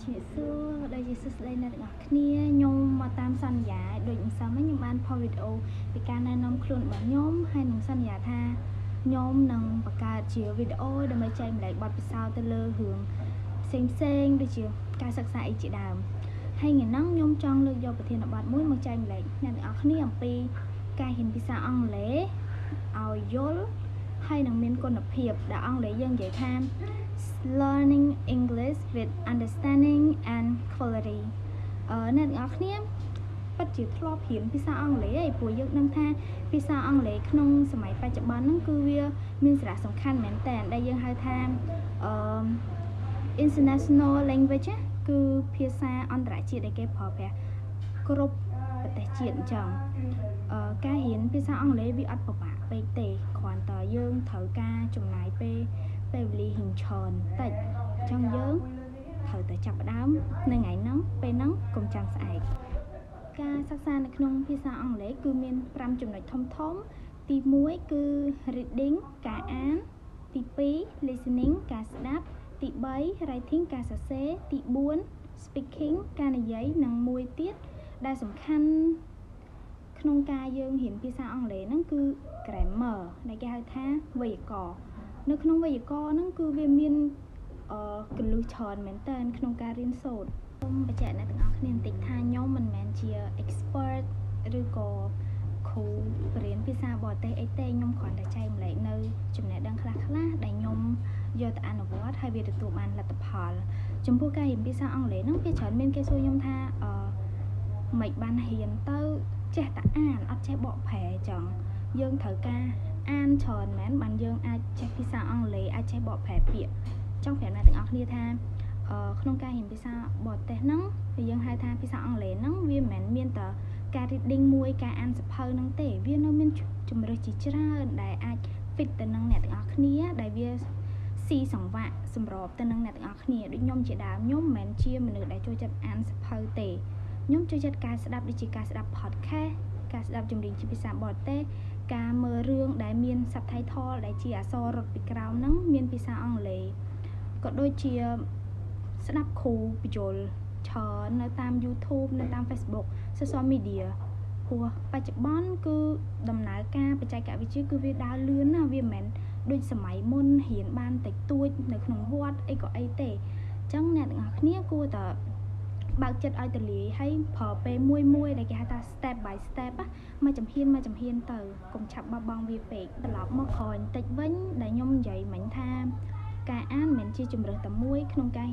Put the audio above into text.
Chị xưa đây chị xưa đây là ngọc kia nhôm mà tam săn giả đôi những sao mấy những ban po video vì ca này nông khuôn bảo nhóm hay nông săn giả tha nhóm nông bạc ca chiều video để mấy chạy lại bật sao tên lơ hưởng xem đi chiều ca sắc sại chị đàm hay người nắng nhôm trong lơ do bật thiên là bật mũi mà chạy lại nhà ngọc kia ở pi ca hình pizza ăn lễ ao dối hay nông miên con lập hiệp đã ăn lễ dân dạy tham learning English with understanding and quality អ្នកទាំងអស់គ្នាពិតជាធ្លាប់រៀនភាសាអង់គ្លេសហើយព្រោះយើងដឹងថាភាសាអង់គ្លេសក្នុងសម័យបច្ចុប្បន្នហ្នឹងគឺវាមានសារៈសំខាន់មែនតើដែលយើងហៅថាinternational language គឺភាសាអន្តរជាតិដែលគេប្រើប្រាស់គ្រប់ប្រទេសជាតិអញ្ចឹងការរៀនភាសាអង់គ្លេសវាអត់ពិបាកពេកទេគ្រាន់តែយើងត្រូវការចំណាយពេលវេលាហ៊ានច្រើនតិចអញ្ចឹងយើងត្រូវតែចាប់ផ្ដើមនៅថ្ងៃហ្នឹងពេលហ្នឹងកុំចាំស្អែកការសិក្សានៅក្នុងភាសាអង់គ្លេសគឺមាន5ចំណុចធំទី1គឺ reading ការអានទី2 listening ការស្ដាប់ទី3 writing ការសរសេរទី4 speaking ការនិយាយនិងមួយទៀតដែលសំខាន់ក្នុងការយើងរៀនភាសាអង់គ្លេសហ្នឹងគឺ grammar ដែលគេហៅថាវេយ្យាករណ៍នៅក្នុងវេយ្យាករណ៍ហ្នឹងគឺវាមានគន្លឹះច្រើនមែនតើក្នុងការរៀនសូត្រខ្ញុំបញ្ជាក់អ្នកទាំងអស់គ្នាបន្តិចថាខ្ញុំមិនមែនជា expert ឬក៏គ្រូបរៀនភាសាបរទេសអីទេខ្ញុំគ្រាន់តែចែកម្លែកនៅចំណេះដឹងខ្លះៗដែលខ្ញុំយកទៅអនុវត្តហើយវាទទួលបានលទ្ធផលចំពោះការរៀនភាសាអង់គ្លេសហ្នឹងវាច្រើនមានគេសួរខ្ញុំថាមិនបានរៀនទៅចេះតែអានអត់ចេះបកប្រែអញ្ចឹងយើងត្រូវការអានច្រើនមែនបានយើងអាចចេះភាសាអង់គ្លេសអាចចេះបកប្រែពាក្យចង់ប្រាប់អ្នកទាំងអស់គ្នាថាក្នុងការរៀនភាសាបរទេសហ្នឹងយើងហៅថាភាសាអង់គ្លេសហ្នឹងវាមិនមែនមានតែការ reading មួយការអានសៀវភៅហ្នឹងទេវានៅមានជំរើសជាច្រើនដែលអាច fit ទៅនឹងអ្នកទាំងអស់គ្នាដែលវាស៊ីសង្វាក់សម្របទៅនឹងអ្នកទាំងអស់គ្នាដូចខ្ញុំជាដើមខ្ញុំមិនមែនជាមនុស្សដែលចូលចិត្តអានសៀវភៅទេខ្ញុំចូលចិត្តការស្ដាប់ដូចជាការស្ដាប់ podcast ការស្ដាប់ចម្រៀងជាភាសាបរទេសការមើលរឿងដែលមាន subtitle ដែលជាអក្សររត់ពីក្រោមហ្នឹងមានភាសាអង់គ្លេសក៏ដូចជាស្ដាប់គ្រូបញ្យលច្រើននៅតាម YouTube នៅតាម Facebook social media ព្រោះបច្ចុប្បន្នគឺដំណើរការបច្ចេកវិទ្យាគឺវាដើរលឿនណាវាមិនមែនដូចសម័យមុនរៀនបានតិចតួចនៅក្នុងវត្តអីក៏អីទេអញ្ចឹងអ្នកទាំងអស់គ្នាគួរតែបើកចិត្តឲ្យទូលាយហើយប្រើពេលមួយដែលគេហៅថា step by step មួយចំហៀនទៅកុំឆាប់បោះបង់វាពេកត្រឡប់មកក្រោយបន្តិចវិញដែលខ្ញុំនិយាយមិញថាការអានមិនមែនជាជំរើសតែមួយក្នុងការ